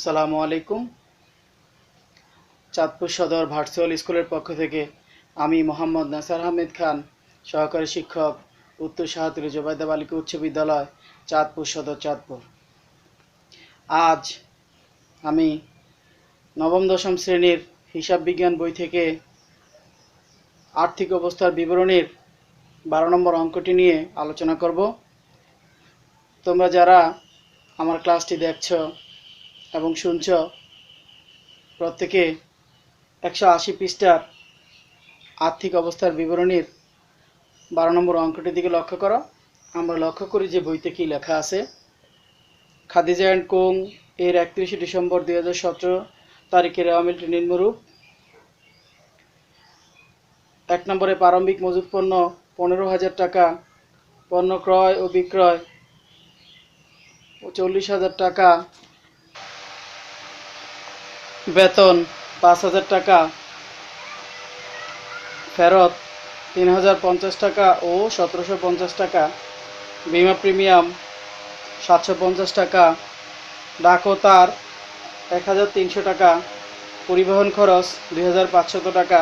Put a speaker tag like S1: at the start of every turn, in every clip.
S1: আসসালামু আলাইকুম। চাঁদপুর সদর ভার্চুয়াল স্কুলের পক্ষ থেকে আমি মোহাম্মদ নাসার আহমেদ খান, সহকারী শিক্ষক, উত্তর শাহতলী জোবায়দা বালিকা উচ্চ বিদ্যালয়, চাঁদপুর সদর, চাঁদপুর। আজ আমি নবম দশম শ্রেণীর হিসাব বিজ্ঞান বই থেকে আর্থিক অবস্থার বিবরণীর 12 নম্বর অঙ্কটি নিয়ে আলোচনা করব। তোমরা যারা আমার ক্লাসটি দেখছো এবং শুনছো, প্রত্যেকে 180 পৃষ্ঠার আর্থিক অবস্থার বিবরণীর 12 নম্বর অঙ্কটির দিকে লক্ষ্য করো। আমরা লক্ষ্য করি যে বইতে কি লেখা আছে। খাদিজা অ্যান্ড কোং এর 31 ডিসেম্বর 2017 তারিখের রেওয়ামিলটি নিম্নরূপ। 1 নম্বরে প্রারম্ভিক মজুত পণ্য 15,000 টাকা, পণ্য ক্রয় ও বিক্রয় 40,000 টাকা, বেতন 5,000 টাকা, ফেরত 3,050 টাকা ও 1,750 টাকা, বিমা প্রিমিয়াম 750 টাকা, ডাক ও তার 1,300 টাকা, পরিবহন খরচ 2,500 টাকা,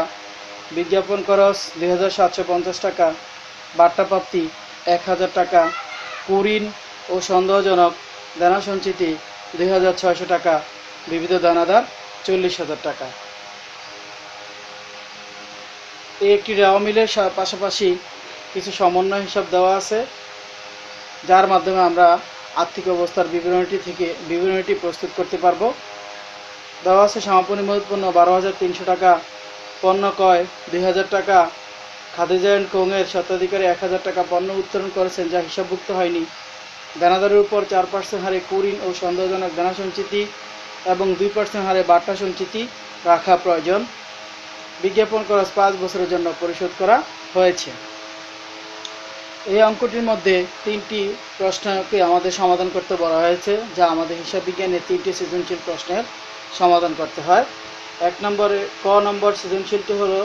S1: বিজ্ঞাপন খরচ 2,750 টাকা, বার্তাপ্রাপ্তি 1,000 টাকা, কুরিন ও সন্দেহজনক দানা সঞ্চিতি 2,600 টাকা, বিবিধ দানাদার 40,000 টাকা। এই একটি রেওয়ামিলের পাশাপাশি কিছু সমন্বয় হিসাব দেওয়া আছে, যার মাধ্যমে আমরা আর্থিক অবস্থার বিবরণীটি প্রস্তুত করতে পারবো। দেওয়া আছে সমাপনী মজুত পণ্য 12,300 টাকা, পণ্য ক্রয় 2,000 টাকা, খাদিজা অ্যান্ড কোং এর স্বত্বাধিকারী 1,000 টাকা পণ্য উত্তোলন করেছেন যা হিসাবভুক্ত হয়নি। দানাদারের উপর 4% হারে কুরিন ও সন্দেহজনক দানা সঞ্চিতি এবং 2% হারে বার্তা সঞ্চিতি রাখা প্রয়োজন। বিজ্ঞাপন খরচ 5 বছরের জন্য পরিশোধ করা হয়েছে। এই অঙ্কটির মধ্যে 3টি প্রশ্নকে আমাদের সমাধান করতে বলা হয়েছে, যা আমাদের হিসাব বিজ্ঞানের 3টি সৃজনশীল প্রশ্নের সমাধান করতে হয়। 1 নম্বরে ক নম্বর সৃজনশীলটি হলো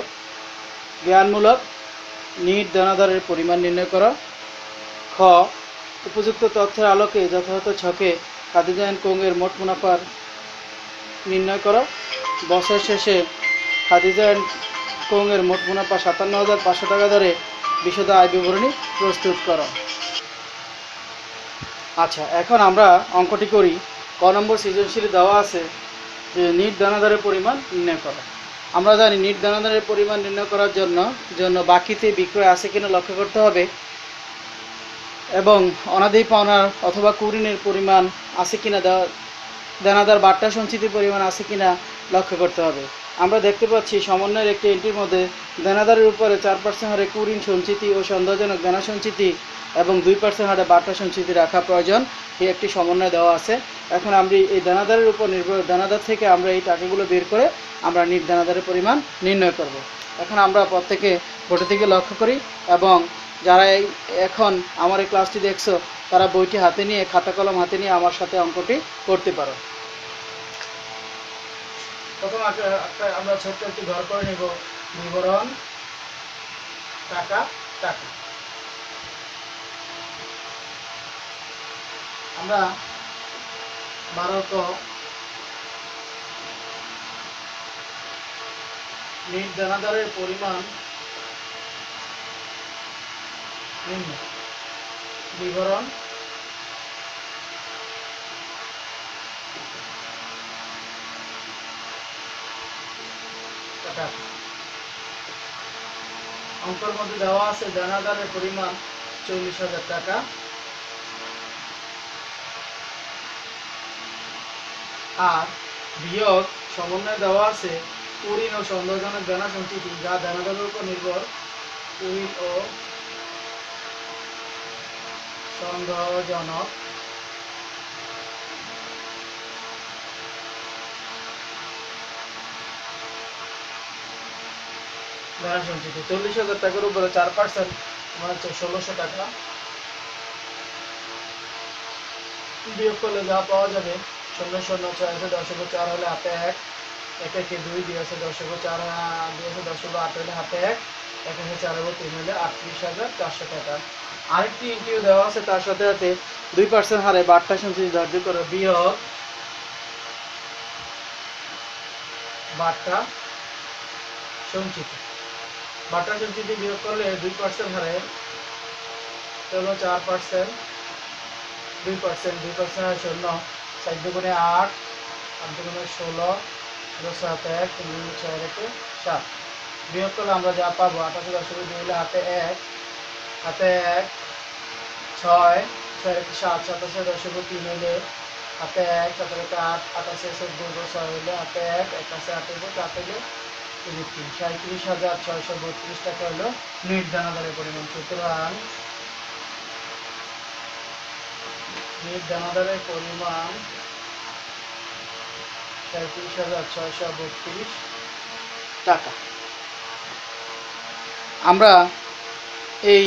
S1: জ্ঞানমূলক। নিট দানাদারের পরিমাণ নির্ণয় করা। খ উপযুক্ত তথ্যের আলোকে যথাযথ ছকে খাদিজা অ্যান্ড কোং এর মোট মুনাফার নির্ণয় করো। বছর শেষে খাদিজা অ্যান্ড কোং এর মোট মুনাফা 57,500 টাকা ধরে বিশদ আয় বিবরণী প্রস্তুত করো। আচ্ছা, এখন আমরা অঙ্কটি করি। ক নম্বর সৃজনশীল দেওয়া আছে যে নিট দানাদারের পরিমাণ নির্ণয় করো। আমরা জানি নিট দানাদারের পরিমাণ নির্ণয় করার জন্য বাকিতে বিক্রয় আছে কিনা লক্ষ্য করতে হবে এবং অনাদায়ী পাওনার অথবা কুরিনের পরিমাণ আছে কিনা, দানাদার বার্তা সঞ্চিতির পরিমাণ আছে কিনা লক্ষ্য করতে হবে। আমরা দেখতে পাচ্ছি সমন্বয়ের একটি এন্ট্রির মধ্যে দানাদারের উপরে 4% হারে কুরিন সঞ্চিতি ও সন্দেহজনক দানা সঞ্চিতি এবং 2% হারে বার্তা সঞ্চিতি রাখা প্রয়োজন। এই একটি সমন্বয় দেওয়া আছে। এখন আমরা এই দানাদারের উপর দানাদার থেকে আমরা এই টাকাগুলো বের করে আমরা নিট দানাদারের পরিমাণ নির্ণয় করব। এখন আমরা প্রত্যেকে বোর্ডের দিকে লক্ষ্য করি এবং যারা এখন আমার এই ক্লাসটি দেখছো তারা বইটি হাতে নিয়ে, খাতা কলম হাতে নিয়ে আমার সাথে অঙ্কটি করতে পারো। প্রথম আমরা ছোট্ট একটি ঘর করে নেব। বিবরণ টাকা টাকা। আমরা 12 নিট দানাদারের পরিমাণ নির্ণয়। বিবরণ টাকা। অঙ্কের মধ্যে দেওয়া আছে দানাদারের পরিমাণ 40,000 টাকা আর বিয়োগ সমন্বয় দেওয়া আছে কুরিন ও সন্দেহজনক দানা সঞ্চিতি যা দানাদারের উপর নির্ভর। কুরিন ও সন্দেহজনক দানা সঞ্চিতি 40,000 টাকার উপরে 4% মানে হচ্ছে 1,600 টাকা। বিয়োগ করলে যা পাওয়া যাবে 0,0,6,4 হলে হাতে 1, 1 2 2 আছে 10,4 2 আছে 10,8 হলে হাতে 1, 1 4 3 হলে 38,400 টাকা। আরেকটি ইন্টিও দেওয়া আছে, তার সাথে সাথে 2% হারে বার্তা সঞ্চিতি ধার্য করে। বিয়োগ বাটা সঞ্চিত। বাটা সঞ্চিত বিয়োগ করলে 2% হারে হলো 4%, 2%, 2% হয় 0, 4 দুগুণে 8, 8 দুগুণে 16, 7 1, 6 রেখে 7 বিয়োগ করলে আমরা যা পাবো 88 দিলে হাতে 1, হাতে 1, 6, 6 রেখে 7, 87 3 হইলে হাতে 1, 7 রেখে 8, 88 14 6 হইলে হাতে 1, 1 আছে 8 হইলে 4 হইলে 37,632 টাকা হলো নিট দানাদারের পরিমাণ। সুতরাং নিট দানাদারের পরিমাণ 37,632 টাকা। আমরা এই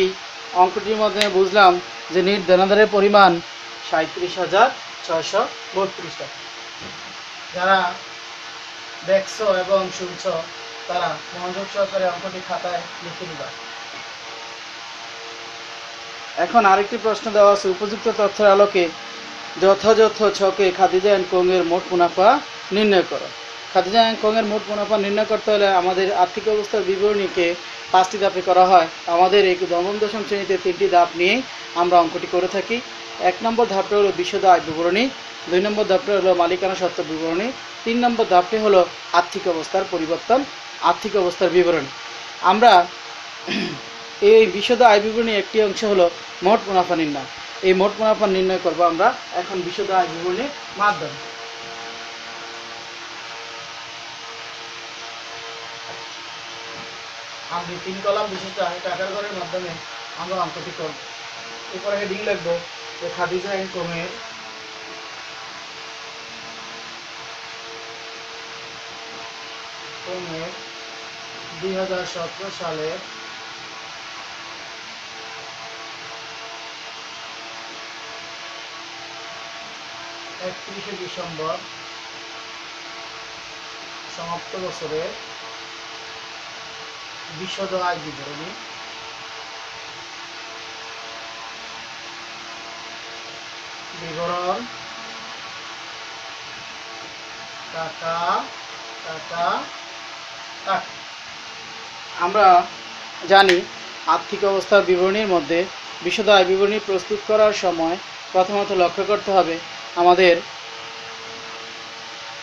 S1: অঙ্কটির মাধ্যমে বুঝলাম যে নিট দানাদারের পরিমাণ 37,632 টাকা। যারা দেখছো এবং শুনছো তারা মনোযোগ সহকারে অঙ্কটি খাতায় লিখে দিবা। এখন আরেকটি প্রশ্ন দেওয়া আছে, উপযুক্ত তথ্যের আলোকে যথাযথ ছকে খাদিজা অ্যান্ড কোং এর মোট মুনাফা নির্ণয় করো। খাদিজা অ্যান্ড কোং এর মোট মুনাফা নির্ণয় করতে হলে আমাদের আর্থিক অবস্থার বিবরণীকে 5টি ধাপে করা হয়। আমাদের এই নবম দশম শ্রেণীতে 3টি ধাপ নিয়েই আমরা অঙ্কটি করে থাকি। 1 নম্বর ধাপটা হলো বিশদ আয় বিবরণী, 2 নম্বর ধাপটা হলো মালিকানা সত্ত্ব বিবরণী, 3 নম্বর ধাপটি হলো আর্থিক অবস্থার পরিবর্তন, আর্থিক অবস্থার বিবরণী। আমরা এই বিশদ আয় বিবরণী একটি অংশ হলো মোট মুনাফা নির্ণয়। এই মোট মুনাফা নির্ণয় করব আমরা এখন বিশদ আয় বিবরণীর মাধ্যমে। আমি 3 কলাম বিশিষ্ট টাকার ঘরের মাধ্যমে আমরা অঙ্কটি করব। উপরে হেডিং লিখব যে খাদিজা অ্যান্ড কোং এর কোং এর 2017 সালে ডিসেম্বর সমাপ্ত বছরের বিশদ আয় বিবরণী বিবরণ টাকা টাকা টাকা। আমরা জানি আর্থিক অবস্থার বিবরণীর মধ্যে বিশদ আয় বিবরণী প্রস্তুত করার সময় প্রথমত লক্ষ্য করতে হবে আমাদের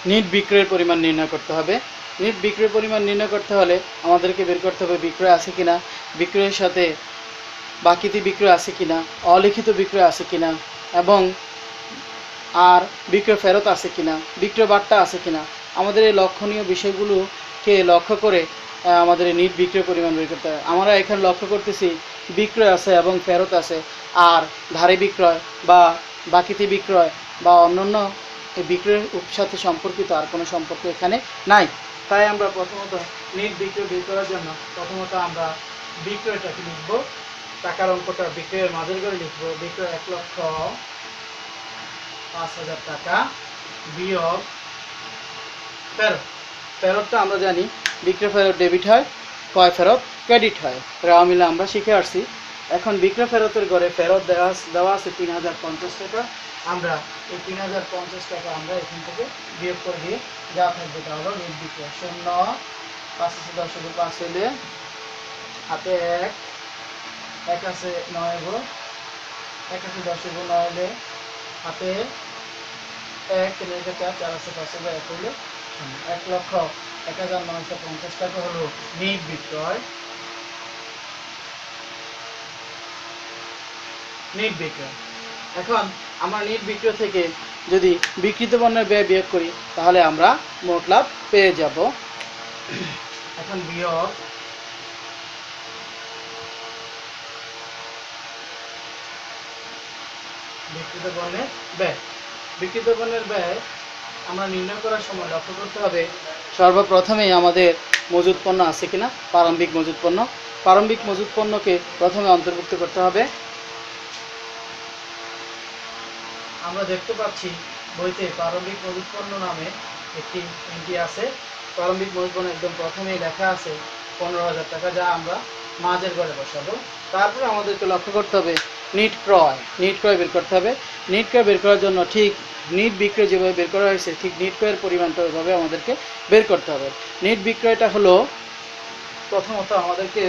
S1: নিট বিক্রয়ের পরিমাণ নির্ণয় করতে হবে। নিট বিক্রয়ের পরিমাণ নির্ণয় করতে হলে আমাদেরকে বের করতে হবে বিক্রয় আছে কিনা, বিক্রয়ের সাথে বাকিতে বিক্রয় আছে কিনা, অলিখিত বিক্রয় আছে কিনা, এবং আর বিক্রয় ফেরত আছে কিনা, বিক্রয় বাট্টা আছে কিনা। আমাদের এই লক্ষণীয় বিষয়গুলোকে লক্ষ্য করে আমাদের নিট বিক্রয় পরিমাণ বের করতে হবে। আমরা এখানে লক্ষ্য করতেছি বিক্রয় আছে এবং ফেরত আছে, আর ধারে বিক্রয় বা বাকিতে বিক্রয় বা অন্যান্য বিক্রয়ের সাথে সম্পর্কিত আর কোনো সম্পর্ক এখানে নাই। তাই আমরা প্রথমত নিট বিক্রয় বের করার জন্য প্রথমত আমরা বিক্রয়টাকে লিখব, টাকার অঙ্কটা বিক্রয়ের মাঝের ঘরে লিখব। বিক্রয় 1,05,000 টাকা বিয়োগ ফেরত। ফেরতটা আমরা জানি বিক্রয় ফেরত ডেবিট হয়, ক্রয় ফেরত ক্রেডিট হয়, রেওয়া মিলে আমরা শিখে আসছি। এখন বিক্রয় ফেরতের ঘরে ফেরত দেওয়া আছে 3,050 টাকা। আমরা এই 3,050 টাকা আমরা এখান থেকে বিয়োগ করে দিয়ে যা থাকবে তা হলো নিট বিক্রয়। 0 5 আছে 10 5 হইলে হাতে 1 আছে 9 গো, 1 আছে 10 গো 9 হইলে হাতে 1 3 রেখে 4 আছে 5 হইলে 1 হইলে 1,01,950 টাকা হলো নিট বিক্রয়। নিট বিক্রয়। এখন আমরা নিট বিক্রয় থেকে যদি বিক্রিত পণ্যের ব্যয় বিয়োগ করি তাহলে আমরা মোট লাভ পেয়ে যাব। এখন বিয়োগ বিক্রিত পণ্যের ব্যয়। বিক্রিত পণ্যের ব্যয় আমরা নির্ণয় করার সময় লক্ষ্য করতে হবে সর্বপ্রথমেই আমাদের মজুত পণ্য আছে কিনা, প্রারম্ভিক মজুত পণ্য। প্রারম্ভিক মজুত পণ্যকে প্রথমে অন্তর্ভুক্ত করতে হবে। আমরা দেখতে পাচ্ছি বইতে প্রারম্ভিক মজুত পণ্য নামে একটি এন্ট্রি আছে। প্রারম্ভিক মজুত পণ্য একদম প্রথমেই লেখা আছে 15,000 টাকা, যা আমরা মাঝের ঘরে বসাবো। তারপরে আমাদেরকে লক্ষ্য করতে হবে নিট ক্রয় বের করতে হবে। নিট ক্রয় বের করার জন্য ঠিক নিট বিক্রয় যেভাবে বের করা হয়েছে ঠিক নিট ক্রয়ের পরিমাণটা ওইভাবে আমাদেরকে বের করতে হবে। নিট বিক্রয়টা হলো প্রথমত আমাদেরকে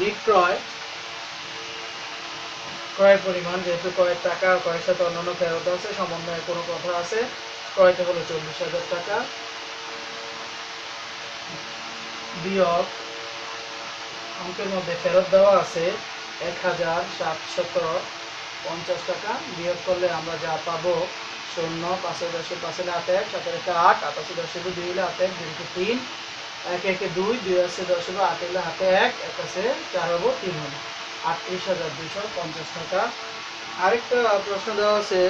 S1: নিট ক্রয়ের পরিমাণ, যেহেতু ক্রয়ের টাকা ক্রয়ের সাথে অন্যান্য ফেরত আছে, সমন্বয়ে কোনো কথা আছে, ক্রয়টা হলো 40,000 টাকা বিয়োগ অঙ্কের মধ্যে ফেরত দেওয়া আছে 1,750 টাকা, বিয়োগ করলে আমরা যা পাবো 0, 5 10 5 8 1 7 8 88 10 2 হলে 8 1 2 3 1 1 2 2 আছে 10 8 হলে হাতে 1 1 আছে 4 হবো 3 হলো 38,250 টাকা। আরেকটা প্রশ্ন দেওয়া আছে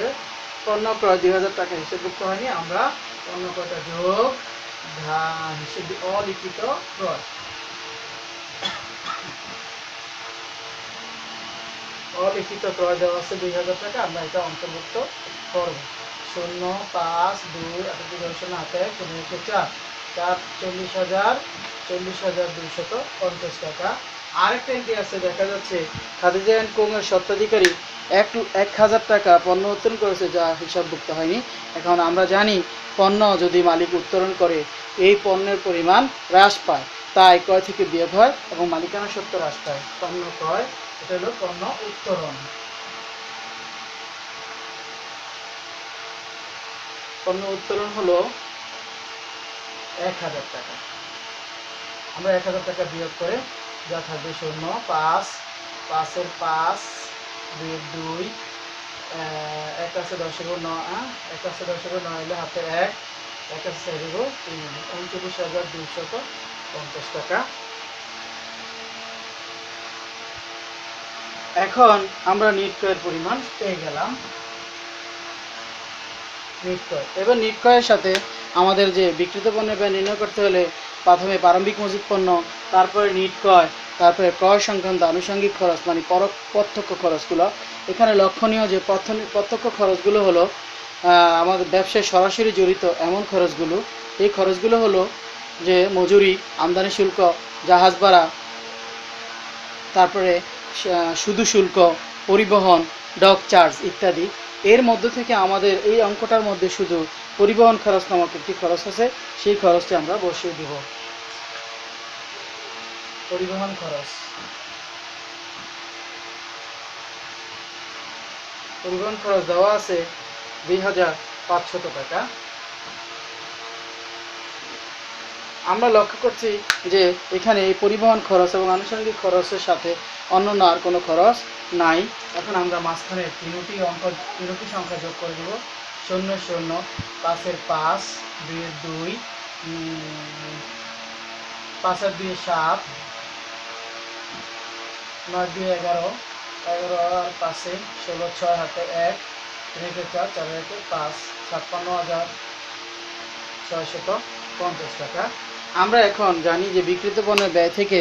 S1: পণ্য ক্রয় 2,000 টাকা হিসেবভুক্ত হয়নি, আমরা পণ্য ক্রয়টা যোগ হিসেবে অলিখিত ক্রয় দেওয়া আছে 2,000 টাকা, আমরা এটা অন্তর্ভুক্ত করব। 0 5 2 হাতে 4 40,250 টাকা। আরেকটা এন্ট্রি আছে, দেখা যাচ্ছে খাদিজা অ্যান্ড কোং-এর স্বত্বাধিকারী 1,000 টাকা পণ্য উত্তোলন করেছে, যা হিসাবভুক্ত হয়নি। এখন আমরা জানি পণ্য যদি মালিক উত্তোলন করে এই পণ্যের পরিমাণ হ্রাস পায়, তাই ক্রয় থেকে বিয়োগ হয় এবং মালিকানা সত্ত্ব হ্রাস পায়। পণ্য ক্রয়, এটা হলো পণ্য উত্তোলন। পণ্য উত্তোলন হলো 1,000 টাকা। আমরা 1,000 টাকা বিয়োগ করে যা থাকবে 0 5 5 এর 5 2 এর 2 1 আছে 10 এর 9 1 আছে 10 এর 9 হলে হাতে 1 1 আছে 4 এর 3 39,250 টাকা। এখন আমরা নিট ক্রয়ের পরিমাণ পেয়ে গেলাম। নিট ক্রয়, এবার নিট ক্রয়ের সাথে আমাদের যে বিক্রিত পণ্যের ব্যয় নির্ণয় করতে হলে প্রথমে প্রারম্ভিক মজুত পণ্য, তারপরে নিট ক্রয়, তারপরে ক্রয় সংক্রান্ত আনুষঙ্গিক খরচ মানে প্রত্যক্ষ খরচগুলো। এখানে লক্ষণীয় যে প্রত্যক্ষ খরচগুলো হলো আমাদের ব্যবসায় সরাসরি জড়িত এমন খরচগুলো। এই খরচগুলো হলো যে মজুরি, আমদানি শুল্ক, জাহাজ ভাড়া, তারপরে শুধু শুল্ক, পরিবহন, ডক চার্জ ইত্যাদি। এর মধ্যে থেকে আমাদের এই অঙ্কটার মধ্যে শুধু পরিবহন খরচ নামক একটি খরচ আছে, সেই খরচটি আমরা বসিয়ে দিব। পরিবহন খরচ দেওয়া আছে 2,500 টাকা। আমরা লক্ষ্য করছি যে এখানে এই পরিবহন খরচ এবং আনুষঙ্গিক খরচের সাথে অন্যান্য আর কোনো খরচ নাই। এখন আমরা মাঝখানে তিনটি সংখ্যা যোগ করে দেব। 0 0 5 এর 5 2 এর 2 5 এর 2 7 9 2 11 11 আর 5 16 6 হাতে 1 3 4 4 5 56,650 টাকা। আমরা এখন জানি যে বিক্রিত পণ্যের ব্যয় থেকে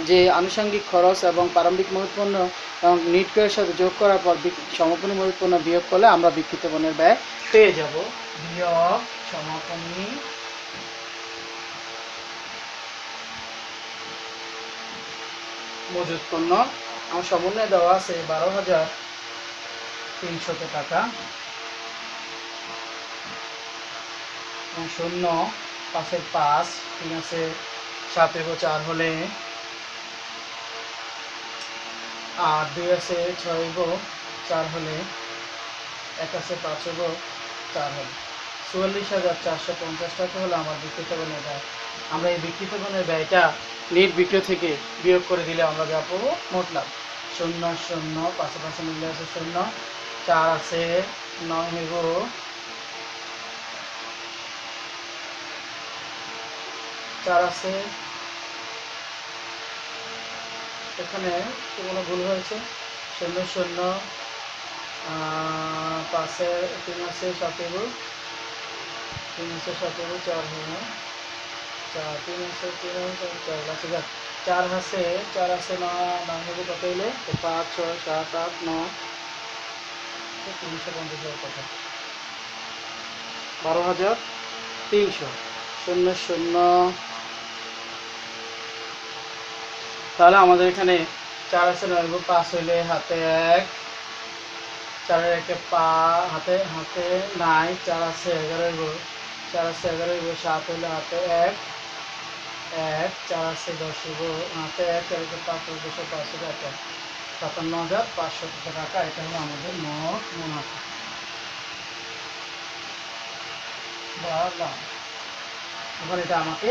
S1: যে আনুষঙ্গিক খরচ এবং প্রারম্ভিক মজুত পণ্য এবং নিট ক্রয়ের সাথে যোগ করার পর সমাপনী মজুত পণ্য বিয়োগ করলে আমরা বিক্রিত পণ্যের ব্যয় পেয়ে যাব। বিয়োগ সমাপনী মজুত পণ্য আমার সমন্বয়ে দেওয়া আছে 12,300 টাকা। 0 5 এর 5 3 আছে 7 এবং 4 হলে আর 2 আছে 6 এবং 4 হলে 1 আছে 5 এবং 4 হলে 44,450 টাকা হলো আমার বিক্রিত পণ্যের ব্যয়। আমরা এই বিক্রিত পণ্যের ব্যয়টা নিট বিক্রয় থেকে বিয়োগ করে দিলে আমরা যা পাবো মোট লাভ। 0 0 পাশাপাশি মিলে আছে 0 4 আছে 9 হইব 4 আছে, এখানে কোনো ভুল হয়েছে। 0 0 5 3 আছে 7 হইব 3 আছে 7 হইব 4 হইব 4 3 আছে 3 4 আছে 4 আছে 4 আছে 9 হইব কত হইলে 5 6 7 8 9 350 টাকা 12,300। 0 0 তাহলে আমাদের এখানে 4 আছে 9 5 হইলে হাতে 1, 4 এর 1 পা হাতে হাতে নাই, 4 আছে 11 হইব, 4 আছে 11 হইব, 7 হইলে হাতে 1, 4 আছে 10 হইব, হাতে 1, 4 এর 5 হইব, 5 হইলে হাতে 57,500 টাকা। এটা হলো আমাদের মোট মুনাফা। এবার এটা আমাকে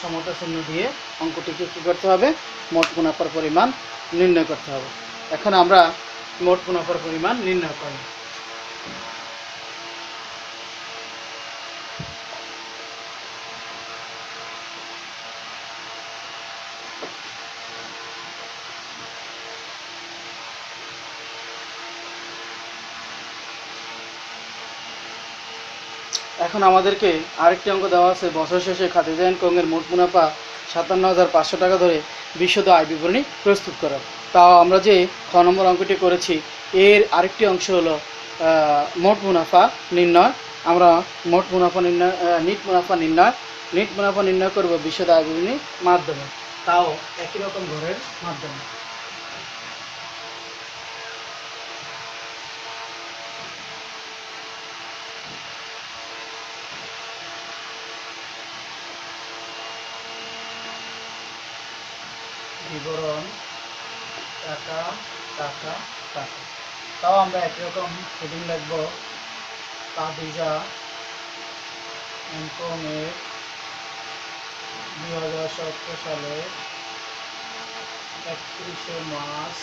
S1: সমতা চিহ্ন দিয়ে অঙ্কটিকে কী করতে হবে, মোট মুনাফার পরিমাণ নির্ণয় করতে হবে। এখন আমরা মোট মুনাফার পরিমাণ নির্ণয় করি। এখন আমাদেরকে আরেকটি অঙ্ক দেওয়া আছে, বছর শেষে খাদিজা কংয়ের মোট মুনাফা 57,500 টাকা ধরে বিশদ আয় বিবরণী প্রস্তুত করা। তাও আমরা যে খ নম্বর অঙ্কটি করেছি এর আরেকটি অংশ হলো মোট মুনাফা নির্ণয়। আমরা মোট মুনাফা নির্ণয় নিট মুনাফা নির্ণয় করব বিশদ আয় বিবরণীর মাধ্যমে, তাও একই রকম ঘরের মাধ্যমে। বিবরণ টাকা টাকা টাকা, তাও আমরা একই রকম হেডিং লিখব, খাদিজা কংয়ের 2017 সালে 31শে মার্চ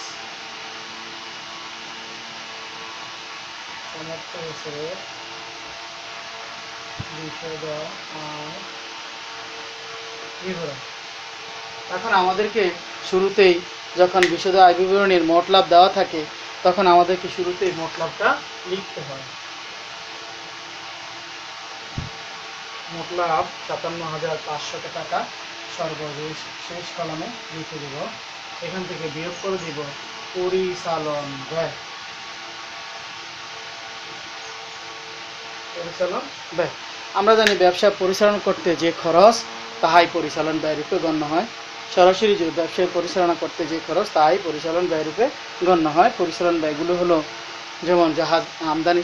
S1: সমস্ত বছরের বিশদ আয় বিবরণ। এখন আমাদেরকে শুরুতেই যখন বিশদ আয় বিবরণীর মোট লাভ দেওয়া থাকে তখন আমাদেরকে শুরুতেই মোট লাভটা লিখতে হয়। মোট লাভ 57,500 টাকা সর্বশেষ শেষ কলামে লিখে দেব। এখান থেকে বিয়োগ করে দিব পরিচালন ব্যয়। পরিচালন ব্যয়, আমরা জানি ব্যবসা পরিচালনা করতে যে খরচ তাহাই পরিচালন ব্যয় রূপে গণ্য হয়। সরাসরি যে ব্যবসায় পরিচালনা করতে যে খরচ তাহাই পরিচালন ব্যয় রূপে গণ্য হয়। পরিচালন ব্যয়গুলো হলো যেমন জাহাজ আমদানি,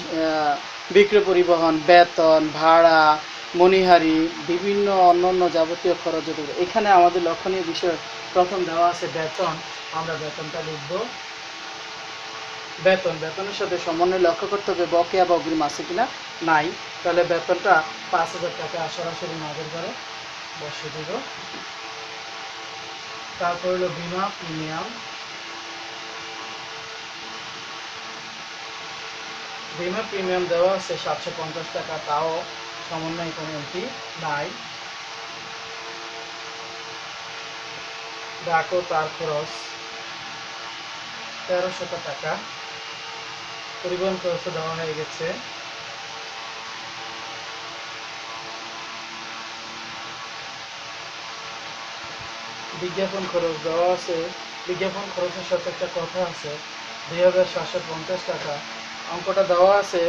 S1: বিক্রয়, পরিবহন, বেতন, ভাড়া, মণিহারি, বিভিন্ন অন্যান্য যাবতীয় খরচ। এখানে আমাদের লক্ষণীয় বিষয় প্রথম দেওয়া আছে বেতন। আমরা বেতনটা লিখব। বেতনের সাথে সমন্বয় লক্ষ্য করতে হবে বকেয়া বা অগ্রিম আছে কিনা, নাই, তাহলে বেতনটা 5,000 টাকা সরাসরি আমাদের ঘরে বসে দেব। তারপর হলো বিমা প্রিমিয়াম। বিমা প্রিমিয়াম দেওয়া আছে 750 টাকা, তাও সমন্বয় কোনো এন্ট্রি নাই। ডাক ও তার খরচ 1300 টাকা, পরিবহন খরচ দেওয়া হয়ে গেছে। বিজ্ঞাপন খরচ দেওয়া আছে, বিজ্ঞাপন খরচের সাথে একটা কথা আছে 2750 টাকা। অঙ্কটা দেওয়া আছে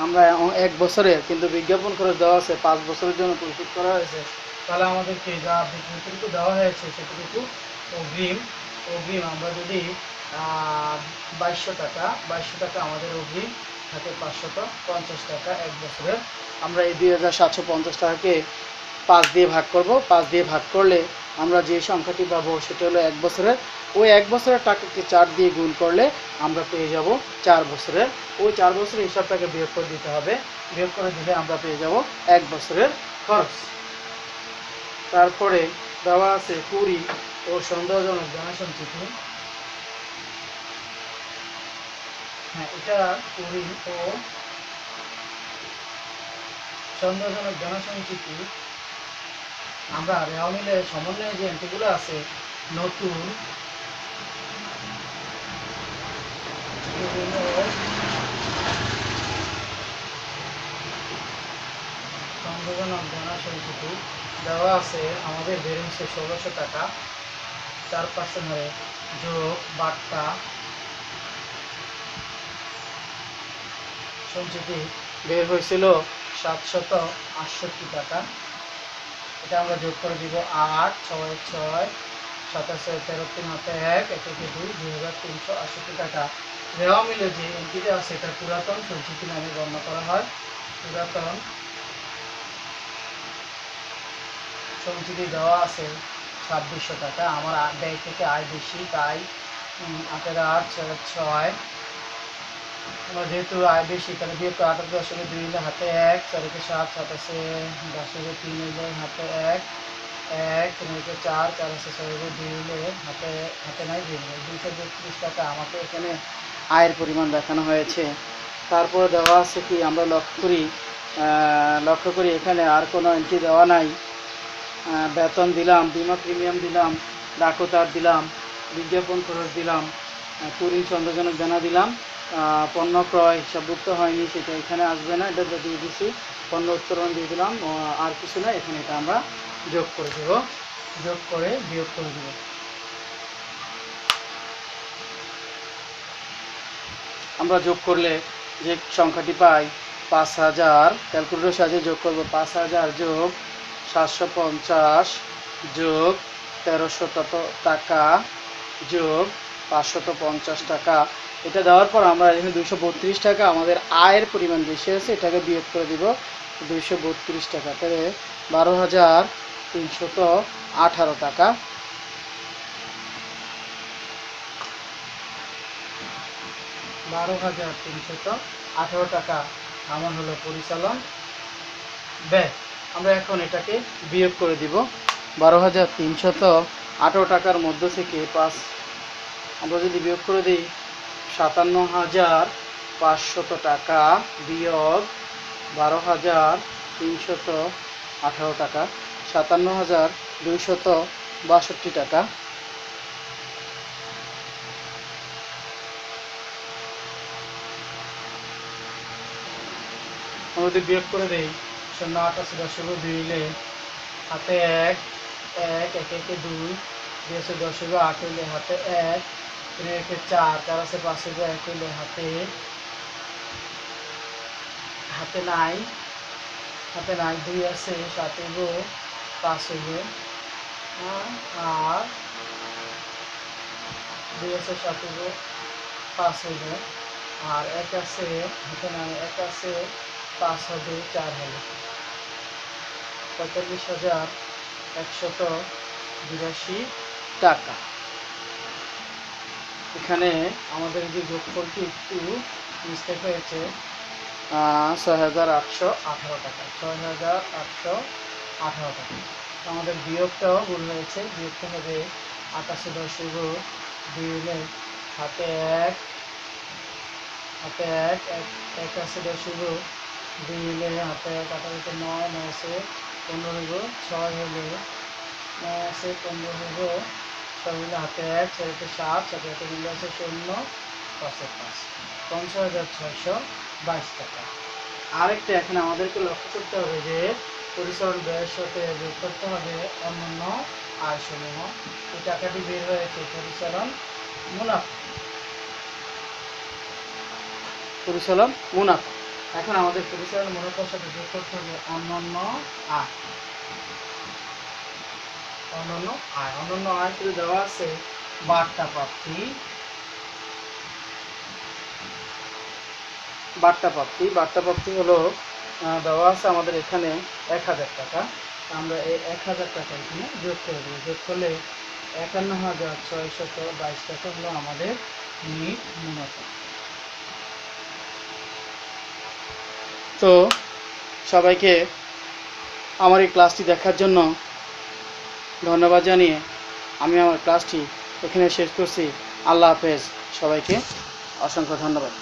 S1: আমরা 1 বছরের, কিন্তু বিজ্ঞাপন খরচ দেওয়া আছে 5 বছরের জন্য প্রস্তুত করা হয়েছে। তাহলে আমাদেরকে যা যতটুকু দেওয়া হয়েছে সেটুকু অগ্রিম আমরা যদি 2200 টাকা আমাদের অগ্রিম থাকে, 550 টাকা 1 বছরের। আমরা এই 2750 টাকাকে 5 দিয়ে ভাগ করব। 5 দিয়ে ভাগ করলে আমরা যে সংখ্যাটি পাবো সেটা হলো 1 বছরের। ওই 1 বছরের টাকাকে 4 দিয়ে গুণ করলে আমরা পেয়ে যাব 4 বছরের। ওই 4 বছরের হিসাবটাকে বিয়োগ করে দিতে হবে। বিয়োগ করে দিলে আমরা পেয়ে যাব 1 বছরের খরচ। তারপরে দেওয়া আছে কুড়ি ও সন্দেহজনক জনসংখ্যা। হ্যাঁ, এটা কুড়ি ও সন্দেহজনক জনসংখ্যা আমরা রেওয়া মিলে সমন্বয়ে যে এন্ট্রিগুলো আছে নতুন সন্দেহজনক জনসংখ্যা দেওয়া আছে আমাদের বেরিংসে 1600 টাকা, 4% হারে যোগ বার্তা সঞ্চিতি বের হয়েছিল 768 টাকা। এটা আমরা যোগ করে দিব 8 6 6 27 13 3 1 1 2 2368 টাকা রেওয়া মিলে যে এন্ট্রিটা আছে এটা পুরাতন সঞ্চিতি নামে গণ্য করা হয়। পুরাতন সঞ্চিতি দেওয়া আছে 2600 টাকা। আমার ব্যয় থেকে আয় বেশি, তাই 8 6 আমার যেহেতু আয় বেশি তাহলে বিয়োগ 8.2 হলে হাতে 1, 4 × 7 27 হলে হাতে 1 1 3 × 4 4 6 হলে হাতে নাই 2 232 টাকা আমাকে এখানে আয়ের পরিমাণ দেখানো হয়েছে। তারপর দেওয়া আছে কি আমরা লক্ষ্য করি এখানে আর কোনো এন্ট্রি দেওয়া নাই। বেতন দিলাম, বিমা প্রিমিয়াম দিলাম, ডাকতার দিলাম, বিজ্ঞাপন খরচ দিলাম, কুরিং সন্দেহজনক জানা দিলাম, পণ্য ক্রয় হিসাবভুক্ত হয়নি সেটা এখানে আসবে না, এটা দিয়ে দিচ্ছি। পণ্য উত্তোলন দিয়ে দিলাম, আর কিছু না, এখানে এটা আমরা যোগ করে দেব, যোগ করে বিয়োগ করে দেব। আমরা যোগ করলে যে সংখ্যাটি পাই 5000, ক্যালকুলেটর সাহায্যে যোগ করব। 5000 যোগ 750 যোগ 1300 টাকা যোগ 550 টাকা। এটা দেওয়ার পর আমরা এখানে 232 টাকা আমাদের আয়ের পরিমাণ বেশি আছে, এটাকে বিয়োগ করে দিব 232 টাকা। তাহলে 12,318 টাকা। 12,318 টাকা আমার হলো পরিচালন ব্যয়। আমরা এখন এটাকে বিয়োগ করে দিব। 12,318 টাকার মধ্য থেকে আমরা যদি বিয়োগ করে দিই 57,500 টাকা বিয়োগ 12,318 টাকা, 57,262 টাকা। আমরা যদি বিয়োগ করে দিই 0,88 হলে হাতে 1 1 1 1 2 210 হলে হাতে 1 3 1 4 4 আছে 5 হলে 1 হলে হাতে নাই 2 আছে 7 হলে 5 হলে আর 2 আছে 7 হলে 5 হলে আর 1 আছে হাতে নাই 1 আছে 5 হবে 4 হলে 45,182 টাকা। এখানে আমাদের যে যোগফলটি একটু মিস্টেক হয়েছে, 6,818 টাকা, 6,818 টাকা। আমাদের বিয়োগটাও ভুল হয়েছে, বিয়োগটা হবে 88.2 হলে হাতে 1 1 আছে 10 2 হলে হাতে 1 8 9 9 আছে 15 হইব 6 হলে 9 আছে 15 হইব 6 হলে হাতে 1 6 7 7 হাতে মিলে আছে 0 5 5 50,622 টাকা। আরেকটা এখানে আমাদেরকে লক্ষ্য করতে হবে যে পরিচালন ব্যয়ের সাথে যোগ করতে হবে অন্যান্য আয়সমূহ। এই টাকাটি বের হয়েছে পরিচালন মুনাফা। এখন আমাদের পরিচালন মুনাফার সাথে যোগ করতে হবে অন্যান্য আয়। অন্যান্য আয় শুধু দেওয়া আছে বার্তা প্রাপ্তি হলো দেওয়া আছে আমাদের এখানে 1000 টাকা। আমরা এই 1000 টাকা এখানে যোগ করে দেবো। যোগ করলে 51,622 টাকা হলো আমাদের নিট মুনাফা। তো সবাইকে আমার এই ক্লাসটি দেখার জন্য ধন্যবাদ জানিয়ে আমি আমার ক্লাসটি এখানে শেষ করছি। আল্লাহ হাফেজ, সবাইকে অসংখ্য ধন্যবাদ।